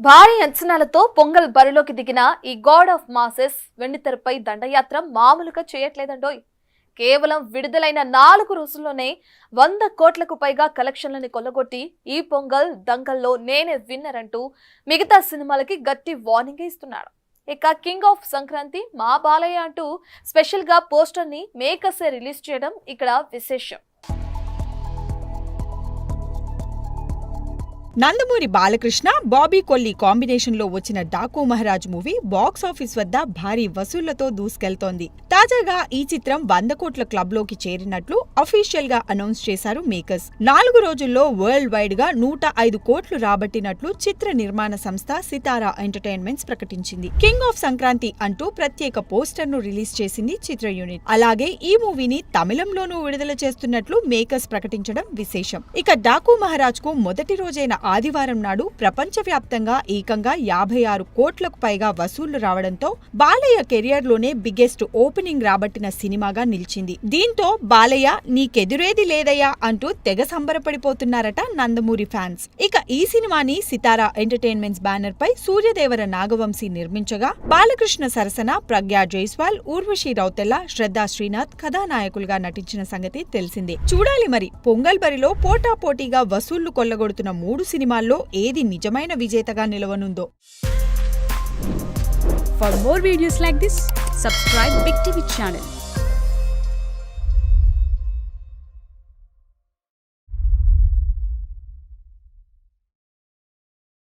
భారీ అంచనాలతో పొంగల్ బరిలోకి దిగిన ఈ గాడ్ ఆఫ్ మాసెస్ వెండితెరపై దండయాత్ర మామూలుగా చేయట్లేదండోయ్. కేవలం విడుదలైన 4 రోజుల్లోనే 100 కోట్లకు పైగా కలెక్షన్లని కొల్లగొట్టి ఈ పొంగల్ దంగల్లో నేనే విన్నర్ అంటూ మిగతా సినిమాలకి గట్టి వార్నింగ్ ఇస్తున్నాడు. ఇక కింగ్ ఆఫ్ సంక్రాంతి మా బాలయ్య అంటూ స్పెషల్ గా పోస్టర్ ని మేకర్సే రిలీజ్ చేయడం ఇక్కడ విశేషం. నందమూరి బాలకృష్ణ, బాబీ కొల్లి కాంబినేషన్ లో వచ్చిన Daaku Maharaj movie box office వద్ద భారీ వసూళ్లతో దూసుకెళ్తోంది. తాజాగా ఈ చిత్రం 100 కోట్ల క్లబ్ లోకి చేరినట్లు అఫీషియల్ గా అనౌన్స్ చేశారు మేకర్స్. 4 రోజుల్లో వరల్డ్ వైడ్ గా 105 కోట్లు రాబట్టినట్లు చిత్ర నిర్మాణ సంస్థ సితారా ఎంటర్టైన్మెంట్స్ ప్రకటించింది. కింగ్ ఆఫ్ సంక్రాంతి అంటూ ప్రత్యేక పోస్టర్ ను రిలీజ్ చేసింది చిత్ర యూనిట్. అలాగే ఈ మూవీని తమిళంలోనూ విడుదల చేస్తున్నట్లు మేకర్స్ ప్రకటించడం విశేషం. ఇక డాకు మహారాజ్ కు మొదటి రోజైన ఆదివారం నాడు ప్రపంచవ్యాప్తంగా ఏకంగా 56 కోట్లకు పైగా వసూళ్లు రావడంతో బాలయ్య కెరియర్ లోనే బిగ్గెస్ట్ ఓపెనింగ్ రాబట్టిన సినిమాగా నిలిచింది. దీంతో బాలయ్య నీకెదురేది లేదయ్యా అంటూ తెగ సంబరపడిపోతున్నారట నందమూరి ఫ్యాన్స్. ఇక ఈ సినిమాని సితారా ఎంటర్టైన్మెంట్స్ బ్యానర్ పై సూర్యదేవర నాగవంశీ నిర్మించగా బాలకృష్ణ సరసన ప్రజ్ఞా జైస్వాల్, ఊర్వశి రౌతెల్ల, శ్రద్ధా శ్రీనాథ్ కథానాయకులుగా నటించిన సంగతి తెలిసిందే. చూడాలి మరి పొంగల్ బరిలో పోటాపోటీగా వసూళ్లు కొల్లగొడుతున్న 3 సినిమాల్లో ఏది నిజమైన విజేతగా నిలవనుందో. For more videos like this, subscribe Big TV channel.